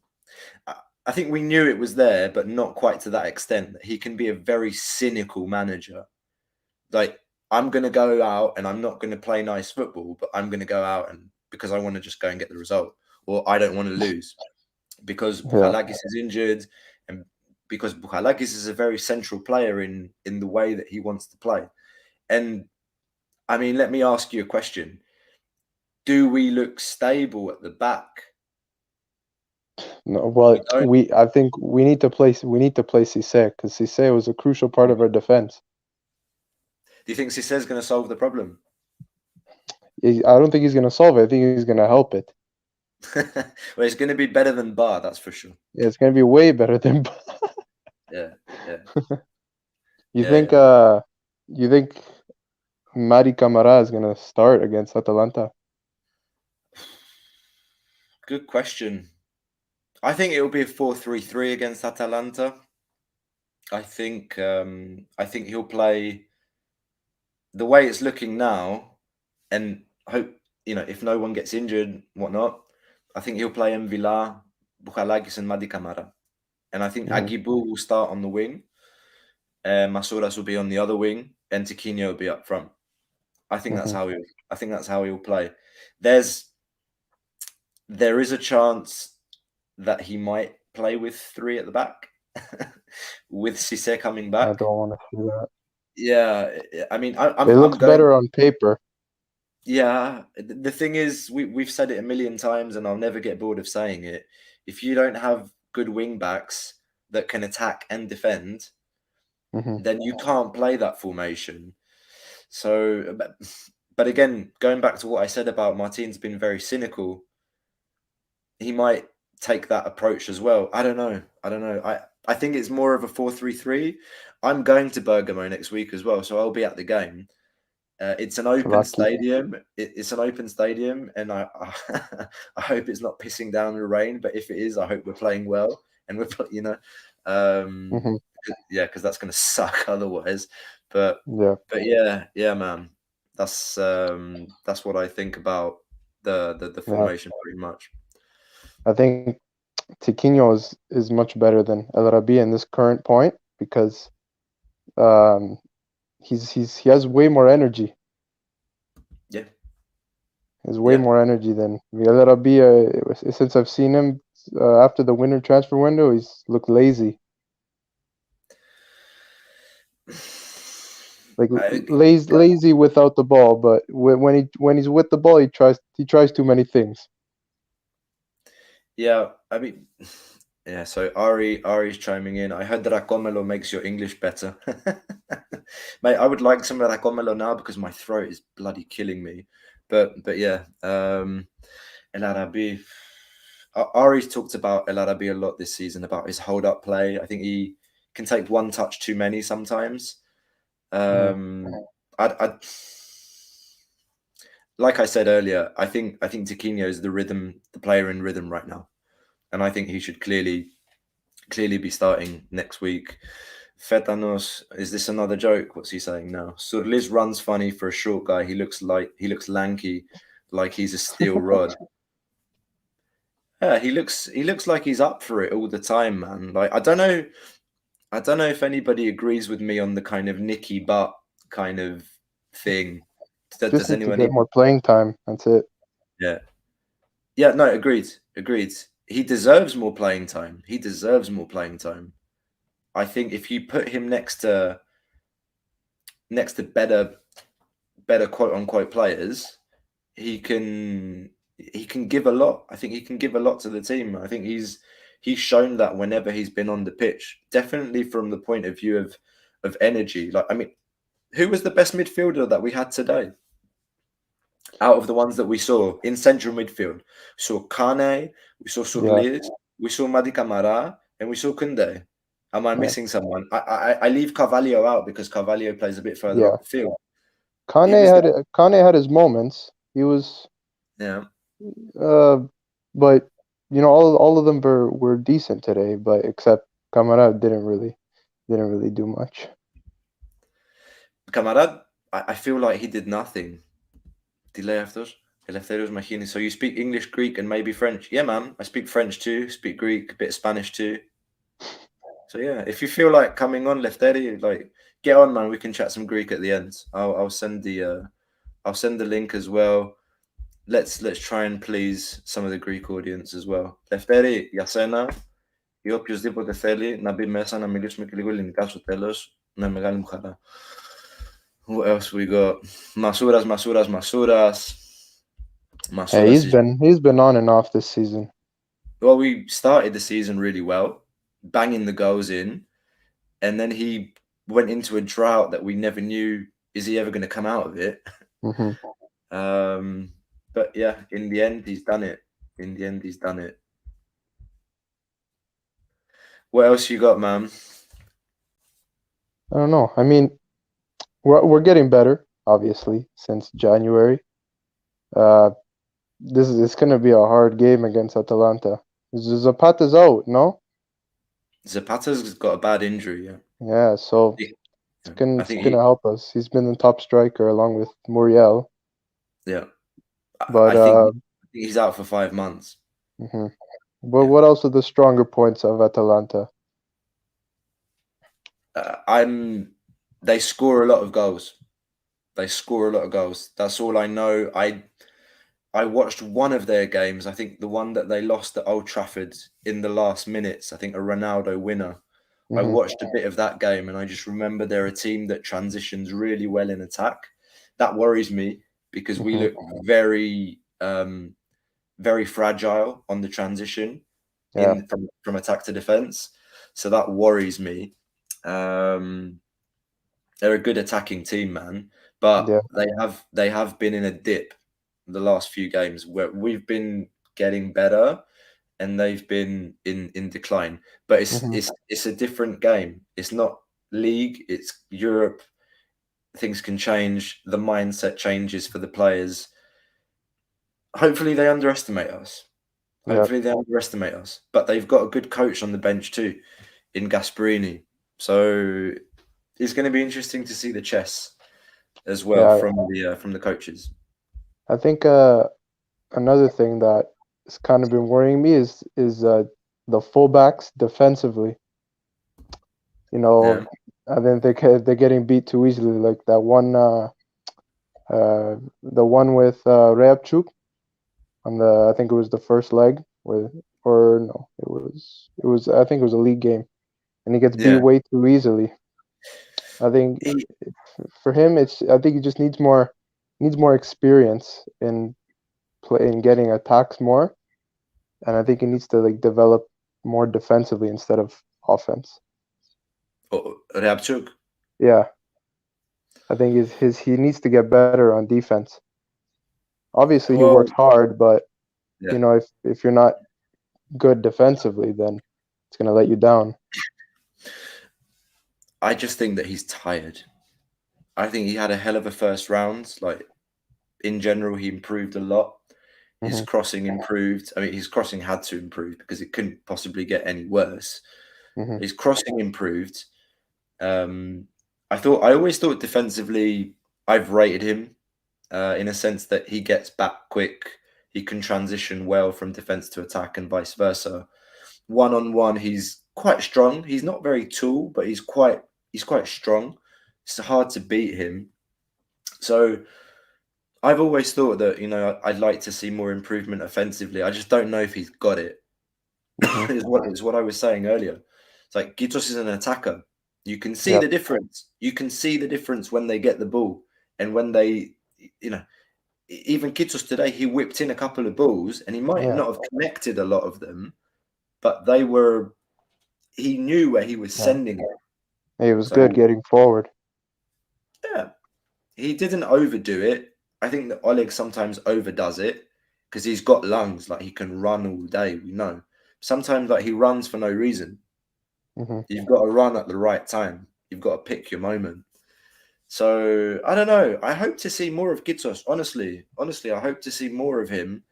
I think we knew it was there, but not quite to that extent. That he can be a very cynical manager. Like, I'm going to go out and I'm not going to play nice football, but I'm going to go out and because I want to just go and get the result, or I don't want to lose because Bouchalakis is injured and because Bouchalakis is a very central player in the way that he wants to play. And I mean, let me ask you a question. Do we look stable at the back? No, well, I think we need to play Cisse because Cisse was a crucial part of our defense. Do you think Cisse is going to solve the problem? I don't think he's going to solve it. I think he's going to help it. Well, it's going to be better than Bar, that's for sure. Yeah, it's going to be way better than Bar. Yeah. You think Mari Camara is going to start against Atalanta? Good question. I think it will be a 4-3-3 against Atalanta. I think he'll play the way it's looking now, and hope if no one gets injured, whatnot. I think he'll play Mvila, Bouchalakis, and Madi Camara, and I think Aguibou will start on the wing. Masouras will be on the other wing, and Tiquinho will be up front. I think that's how he'll play. There's there is a chance that he might play with 3 at the back, with Cisse coming back. I don't want to see that. Yeah, I mean, it looks better on paper. Yeah, the thing is, we've said it a million times, and I'll never get bored of saying it. If you don't have good wing backs that can attack and defend, then you can't play that formation. So, but again, going back to what I said about Martin's been very cynical, he might take that approach as well. I don't know. I think it's more of a 4-3-3. I'm going to Bergamo next week as well, so I'll be at the game. It's an open stadium. It's an open stadium, and I I hope it's not pissing down the rain. But if it is, I hope we're playing well, and we're yeah, because that's going to suck otherwise. But yeah, man, that's what I think about the formation pretty much. I think Tiquinho is much better than El Arabi in this current point because he has way more energy. Yeah, he has way more energy than El Arabi. Since I've seen him after the winter transfer window, he's looked lazy. Like lazy without the ball, but when he's with the ball, he tries too many things. Yeah, I mean, yeah. So Ari's chiming in. I heard that Racomelo makes your English better. Mate, I would like some of Racomelo now because my throat is bloody killing me. But yeah, El Arabi. Ari's talked about El Arabi a lot this season, about his hold-up play. I think he can take one touch too many sometimes. Like I said earlier, I think Tiquinho is the player in rhythm right now, and I think he should clearly be starting next week. Fetanos, is this another joke? What's he saying now? Surlis runs funny for a short guy. He looks lanky, like he's a steel rod. Yeah, he looks like he's up for it all the time, man. Like I don't know if anybody agrees with me on the kind of Nicky Butt kind of thing. Does anyone get more playing time? That's it. Yeah. No, agreed. He deserves more playing time. I think if you put him next to better quote unquote players, he can give a lot. I think he can give a lot to the team. I think he's shown that whenever he's been on the pitch, definitely from the point of view of energy. Like, I mean, who was the best midfielder that we had today? Out of the ones that we saw in central midfield, we saw Kane, we saw Surlis, we saw Madi Camara, and we saw Kunde. Am I missing someone? I leave Carvalho out because Carvalho plays a bit further up the field. Kane had his moments. He was but all of them were decent today, but except Camara didn't really do much. Camara, I feel like he did nothing. So you speak English, Greek, and maybe French? Yeah, man. I speak French too. Speak Greek, a bit of Spanish too. So yeah, if you feel like coming on, Lefteri, like get on, man. We can chat some Greek at the end. I'll send the link as well. Let's try and please some of the Greek audience as well. Lefteri, για σένα ή οποιοσδήποτε θέλει να μπει μέσα να μιλήσουμε και λίγο ελληνικά στο τέλος, με μεγάλη μου χαρά. What else we got? Masouras. Yeah, he's been on and off this season. Well, we started the season really well, banging the goals in, and then he went into a drought that we never knew, is he ever going to come out of it? But yeah, in the end, he's done it. What else you got, man? I don't know. I mean, we're getting better, obviously, since January. It's going to be a hard game against Atalanta. Zapata's out, no? Zapata's got a bad injury, yeah. Yeah, so it's going to help us. He's been the top striker along with Muriel. Yeah. But I think he's out for 5 months. But what else are the stronger points of Atalanta? They score a lot of goals. That's all I know. I watched one of their games. I think the one that they lost at Old Trafford in the last minutes. I think a Ronaldo winner. I watched a bit of that game, and I just remember they're a team that transitions really well in attack. That worries me because we look very, very fragile on the transition from attack to defense. So that worries me. They're a good attacking team, man, but they have been in a dip the last few games where we've been getting better and they've been in decline. But it's a different game. It's not league, it's Europe. Things can change. The mindset changes for the players. Hopefully they underestimate us. But they've got a good coach on the bench too in Gasperini. So it's going to be interesting to see the chess as well from the coaches. I think another thing that has kind of been worrying me is the fullbacks defensively. You know, I think they're getting beat too easily. Like that one, the one with Reapchuk on I think it was the first leg it was I think it was a league game, and he gets beat way too easily. I think for him, I think he just needs more experience in getting attacks more, and I think he needs to like develop more defensively instead of offense. Reapchuk? Yeah, I think he needs to get better on defense. Obviously, he works hard, but you know, if you're not good defensively, then it's gonna let you down. I just think that he's tired. I think he had a hell of a first round. Like in general, he improved a lot. His crossing improved. I mean, his crossing had to improve because it couldn't possibly get any worse. His crossing improved. I always thought defensively, I've rated him in a sense that he gets back quick. He can transition well from defense to attack and vice versa. One-on-one, he's quite strong. He's not very tall, but he's quite strong. It's hard to beat him. So I've always thought that, you know, I'd like to see more improvement offensively. I just don't know if he's got it. Is what I was saying earlier. It's like Gitos is an attacker. You can see the difference. You can see the difference when they get the ball and when they, you know, even Gitos today, he whipped in a couple of balls and he might not have connected a lot of them, but he knew where he was sending it. He was good getting forward. Yeah. He didn't overdo it. I think that Oleg sometimes overdoes it because he's got lungs. Like he can run all day, we know. Sometimes like he runs for no reason. You've got to run at the right time. You've got to pick your moment. So I don't know. I hope to see more of Gitos. Honestly, I hope to see more of him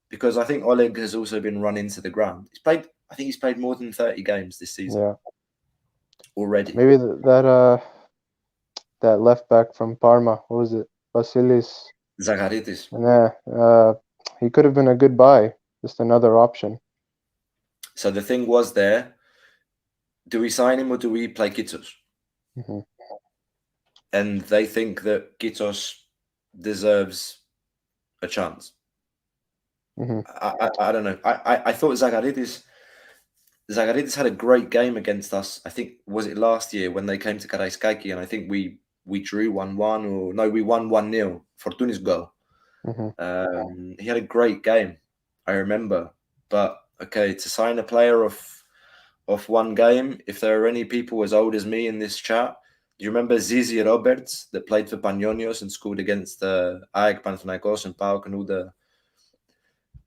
because I think Oleg has also been run into the ground. I think he's played more than 30 games this season already. Maybe that left back from Parma, what was it? Vasilis Zagaridis. Yeah, he could have been a good buy. Just another option. So the thing was there, do we sign him or do we play Gitos? And they think that Gitos deserves a chance. I don't know. I thought Zagaridis had a great game against us. I think, was it last year when they came to Karaiskaki, and I think we drew 1-1 or no, we won 1-0. Fortunis goal. He had a great game, I remember. But okay, to sign a player off one game, if there are any people as old as me in this chat, do you remember Zizi Roberts that played for Panionios and scored against AEK, Panetolikos and PAOK and all the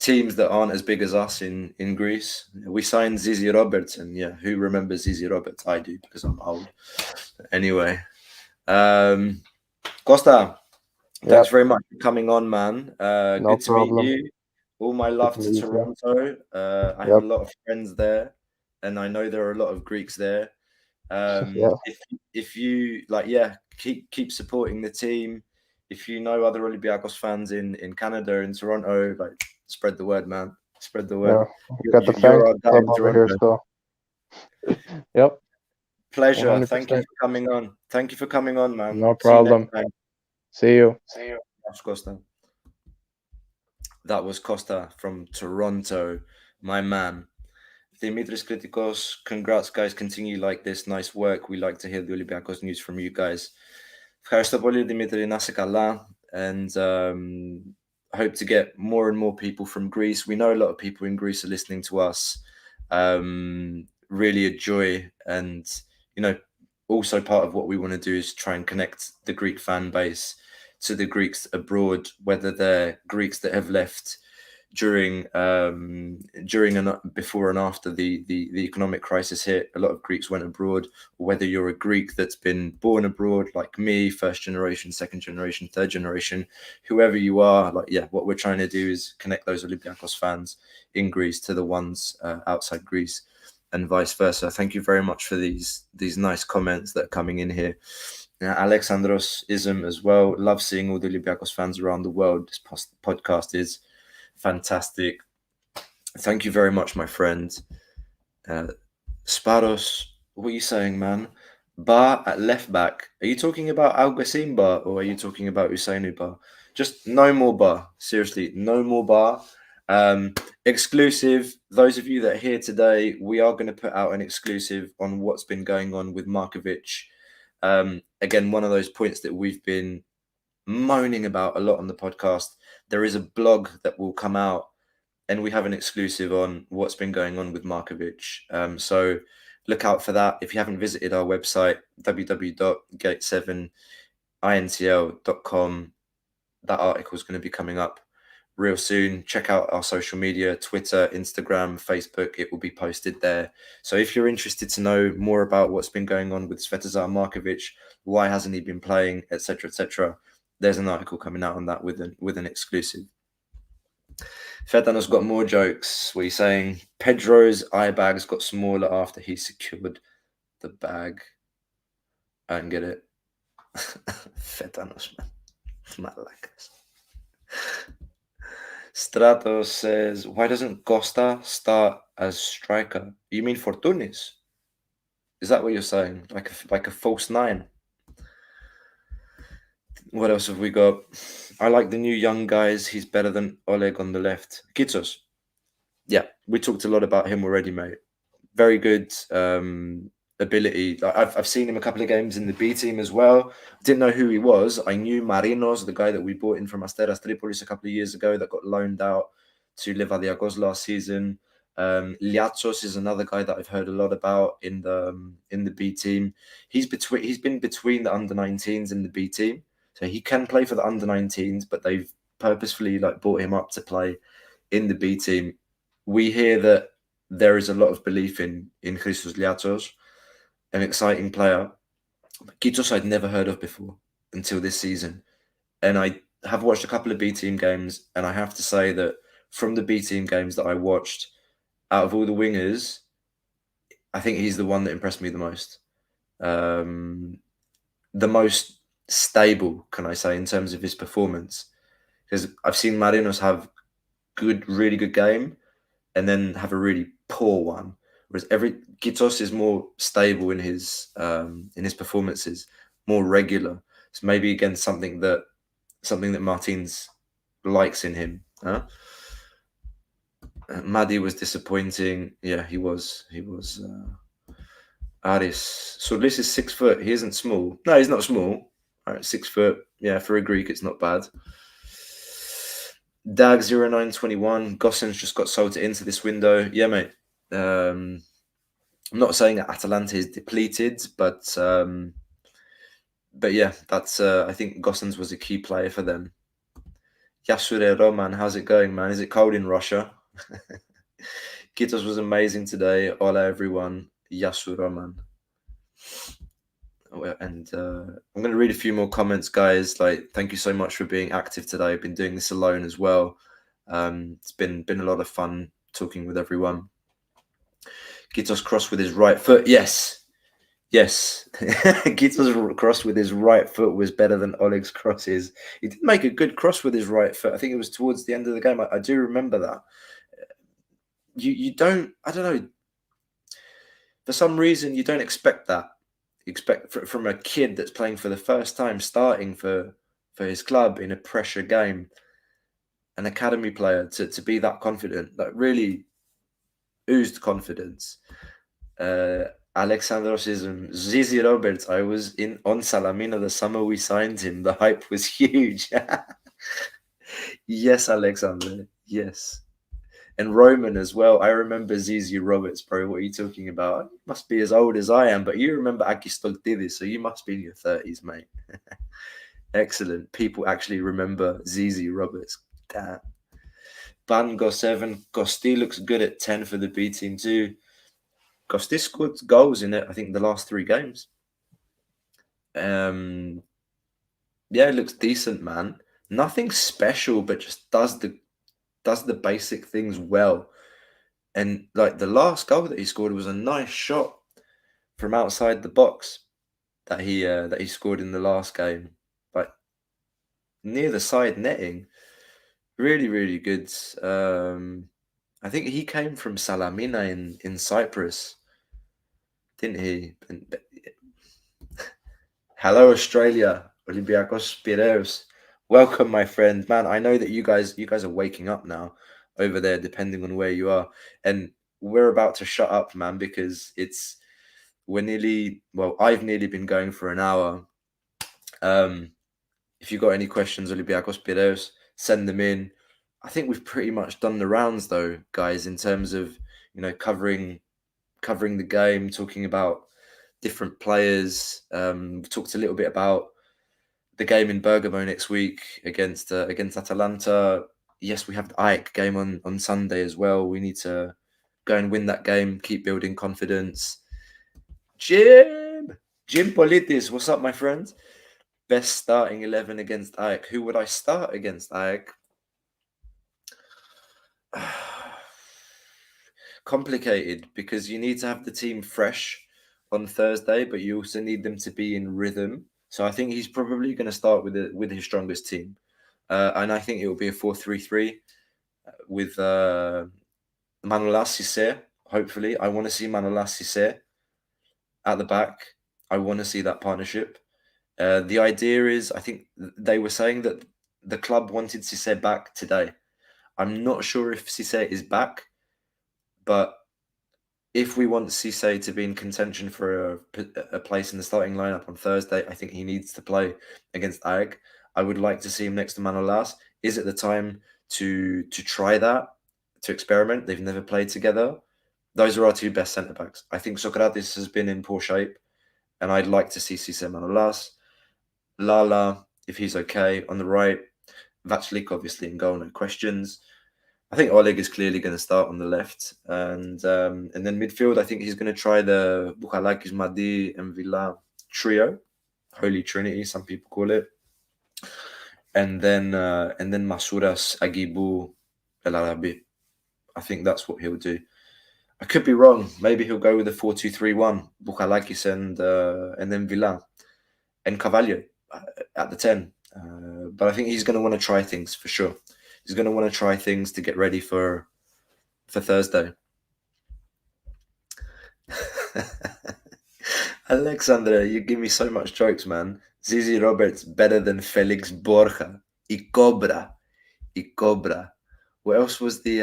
teams that aren't as big as us in Greece? We signed Zizi Roberts, and who remembers Zizi Roberts? I do, because I'm old. Anyway, Costa, thanks very much for coming on, man. Good to meet you. All my love to Toronto. I have a lot of friends there, and I know there are a lot of Greeks there. If you keep supporting the team. If you know other Olympiacos fans in Canada, in Toronto, spread the word, man. Spread the word. Got the fan club over here still. Pleasure. 100%. Thank you for coming on. Thank you for coming on, man. No problem. See you. Costa. That was Costa from Toronto, my man. Dimitris Kritikos, congrats guys, continue like this, nice work. We like to hear the Olympiacos news from you guys. Ευχαριστώ πολύ Dimitri, να είσαι καλά, and hope to get more and more people from Greece. We know a lot of people in Greece are listening to us. Really a joy, and also part of what we want to do is try and connect the Greek fan base to the Greeks abroad, whether they're Greeks that have left during and before and after the economic crisis hit. A lot of Greeks went abroad, or whether you're a Greek that's been born abroad like me, first generation, second generation, third generation, whoever you are, what we're trying to do is connect those Olympiacos fans in Greece to the ones outside Greece, and vice versa. Thank you very much for these nice comments that are coming in here. Alexandros Ism as well. Love seeing all the Olympiacos fans around the world. This podcast is fantastic. Thank you very much, my friend. Sparos, what are you saying, man? Bar at left back. Are you talking about Alguacin Bar, or are you talking about Usainu Bar? Just no more Bar. Seriously, no more Bar. Exclusive. Those of you that are here today, we are going to put out an exclusive on what's been going on with Markovic. Again, one of those points that we've been moaning about a lot on the podcast. There is a blog that will come out, and we have an exclusive on what's been going on with Markovic. So look out for that. If you haven't visited our website, www.gate7intl.com, that article is going to be coming up real soon. Check out our social media, Twitter, Instagram, Facebook. It will be posted there. So if you're interested to know more about what's been going on with Svetozar Markovic, why hasn't he been playing, etc., etc., there's an article coming out on that with an exclusive. Fetanos got more jokes. What are you saying? Pedro's eye bags got smaller after he secured the bag. I don't get it. Fetanos, man. Not like this. Stratos says, why doesn't Costa start as striker? You mean Fortounis? Is that what you're saying? Like a false nine? What else have we got? I like the new young guys. He's better than Oleg on the left. Kitsos. Yeah, we talked a lot about him already, mate. Very good ability. I've seen him a couple of games in the B team as well. Didn't know who he was. I knew Marinos, the guy that we bought in from Asteras Tripolis a couple of years ago that got loaned out to Olympiakos last season. Liatsos is another guy that I've heard a lot about in the B team. He's been between the under-19s and the B team. So he can play for the under-19s, but they've purposefully brought him up to play in the B team. We hear that there is a lot of belief in Christos Liatsos, an exciting player. Kitos I'd never heard of before until this season. And I have watched a couple of B team games, and I have to say that from the B team games that I watched, out of all the wingers, I think he's the one that impressed me the most. The most stable, can I say, in terms of his performance. Because I've seen Marinos have really good game, and then have a really poor one. Whereas Kitos is more stable in his performances, more regular. So maybe again something that Martins likes in him. Huh? Madi was disappointing. Yeah, he was. Aris. Solis is 6 foot. He isn't small. No, he's not small. All right, 6 foot. Yeah, for a Greek, it's not bad. Dag 0921. Gosens just got sold to Inter this window. Yeah, mate. I'm not saying that Atalanta is depleted, but yeah, that's I think Gosens was a key player for them. Yasure Roman, how's it going, man? Is it cold in Russia? Kitos was amazing today. Hola, everyone. Yasure Roman. And I'm going to read a few more comments, guys. Thank you so much for being active today. I've been doing this alone as well. It's been a lot of fun talking with everyone. Kitos crossed with his right foot. Yes. Kitos cross with his right foot was better than Oleg's crosses. He did make a good cross with his right foot. I think it was towards the end of the game. I do remember that. You don't, I don't know. For some reason, you don't expect that. You expect from a kid that's playing for the first time, starting for his club in a pressure game. an academy player to be that confident, like really oozed confidence. Alexandrosism, Zizi Roberts. I was on Salamina the summer we signed him. The hype was huge. Yes, Alexander. Yes. And Roman as well. I remember Zizi Roberts, bro. What are you talking about? You must be as old as I am, but you remember Akistoltidis, so you must be in your 30s, mate. Excellent. People actually remember Zizi Roberts. Damn. Bango 7. Costi looks good at 10 for the B team too. Costi scored goals in it, I think, the last 3 games. Yeah, it looks decent, man. Nothing special, but just does the basic things well. And like the last goal that he scored was a nice shot from outside the box that he scored in the last game, like near the side netting. Really, really good. I think he came from Salamina in Cyprus, didn't he? Hello, Australia. Olympiacos, Piraeus. Welcome, my friend. Man, I know that you guys are waking up now over there, depending on where you are. And we're about to shut up, man, because I've nearly been going for an hour. If you've got any questions, Olympiacos, Piraeus, send them in. I think we've pretty much done the rounds, though, guys, in terms of, covering the game, talking about different players. We talked a little bit about the game in Bergamo next week against Atalanta. Yes, we have the AEK game on Sunday as well. We need to go and win that game, keep building confidence. Jim Politis, what's up, my friend? Best starting 11 against AEK. Who would I start against AEK? Complicated, because you need to have the team fresh on Thursday, but you also need them to be in rhythm. So I think he's probably going to start with his strongest team, and I think it will be a 4-3-3 with Manolas Cissé. Hopefully, I want to see Manolas Cissé at the back. I want to see that partnership. The idea is, I think they were saying that the club wanted Cissé back today. I'm not sure if Cissé is back, but if we want Cissé to be in contention for a place in the starting lineup on Thursday, I think he needs to play against AEK. I would like to see him next to Manolas. Is it the time to try that, to experiment? They've never played together. Those are our 2 best centre-backs. I think Socrates has been in poor shape, and I'd like to see Cissé, Manolas. Lala, if he's okay, on the right. Vachlik, obviously, in goal, no questions. I think Oleg is clearly going to start on the left, and then midfield, I think he's going to try the Bouchalakis, Madi, and Villa trio, Holy Trinity, some people call it, and then Masouras, Agibu, El Arabi. I think that's what he'll do. I could be wrong. Maybe he'll go with a 4-2-3-1, Bouchalakis and then Villa and Carvalho at the 10. But I think he's going to want to try things for sure. He's going to want to try things to get ready for Thursday. Alexandra, you give me so much jokes, man. Zizi Roberts better than Felix Borja. Y Cobra. What else was the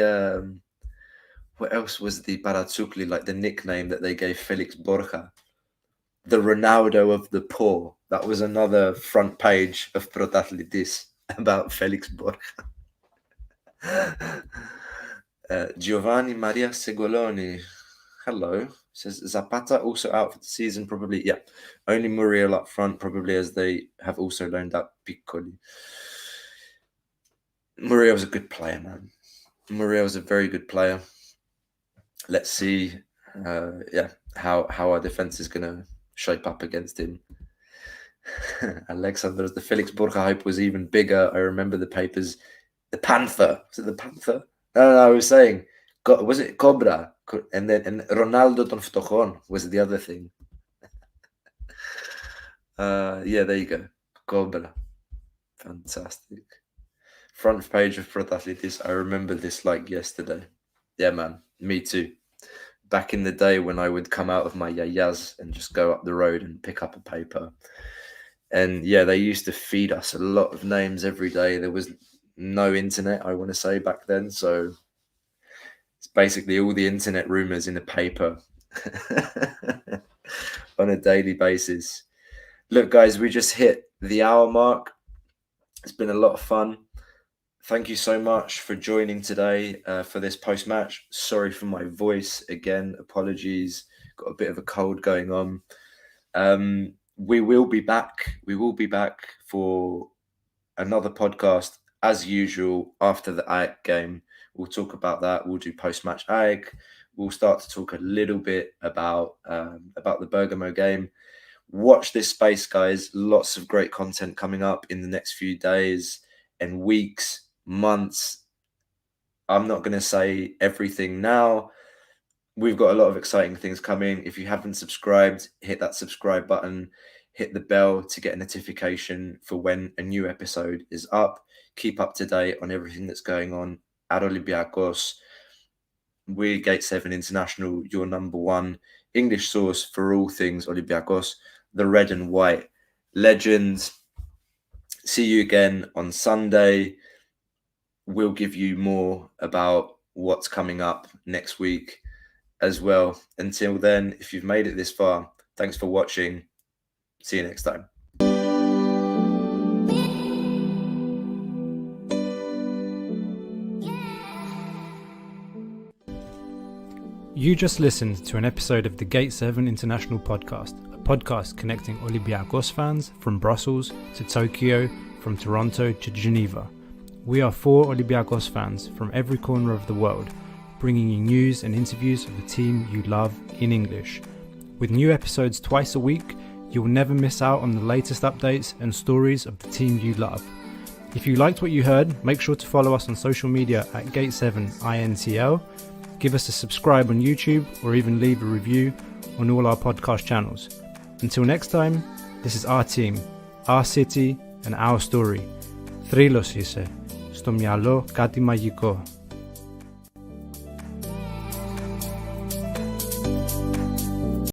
Paratsukli, like the nickname that they gave Felix Borja? The Ronaldo of the poor. That was another front page of Protathlidis about Felix Borja. Giovanni Maria Segoloni, hello, says Zapata also out for the season, probably. Yeah, only Muriel up front, probably, as they have also loaned out Piccoli. Muriel's a good player, man. Muriel's a very good player. Let's see how our defense is gonna shape up against him. Alexander, the Felix Borja hype was even bigger. I remember the papers. The Panther. Was it the Panther? No, I was saying, was it Cobra? And Ronaldo Don Ftochon was the other thing. Yeah, there you go. Cobra. Fantastic. Front page of Protathlidis. I remember this like yesterday. Yeah, man. Me too. Back in the day when I would come out of my yayas and just go up the road and pick up a paper. And yeah, they used to feed us a lot of names every day. There was no internet, I want to say, back then. So it's basically all the internet rumors in the paper on a daily basis. Look, guys, we just hit the hour mark. It's been a lot of fun. Thank you so much for joining today for this post-match. Sorry for my voice again. Apologies. Got a bit of a cold going on. We will be back. We will be back for another podcast as usual after the AEK game. We'll talk about that. We'll do post-match AEK. We'll start to talk a little bit about the Bergamo game. Watch this space, guys. Lots of great content coming up in the next few days and weeks, months. I'm not going to say everything now. We've got a lot of exciting things coming. If you haven't subscribed, hit that subscribe button. Hit the bell to get a notification for when a new episode is up. Keep up to date on everything that's going on at Olympiacos. We're Gate 7 International, your number one English source for all things Olympiacos, the red and white legends. See you again on Sunday. We'll give you more about what's coming up next week as well. Until then, if you've made it this far, thanks for watching. See you next time. You just listened to an episode of the Gate 7 International Podcast, a podcast connecting Olympiacos fans from Brussels to Tokyo, from Toronto to Geneva. We are 4 Olympiacos fans from every corner of the world, bringing you news and interviews of the team you love in English. With new episodes twice a week, you will never miss out on the latest updates and stories of the team you love. If you liked what you heard, make sure to follow us on social media at Gate7INTL, give us a subscribe on YouTube, or even leave a review on all our podcast channels. Until next time, this is our team, our city and our story. Θρύλος είσαι, στο μυαλό κάτι μαγικό.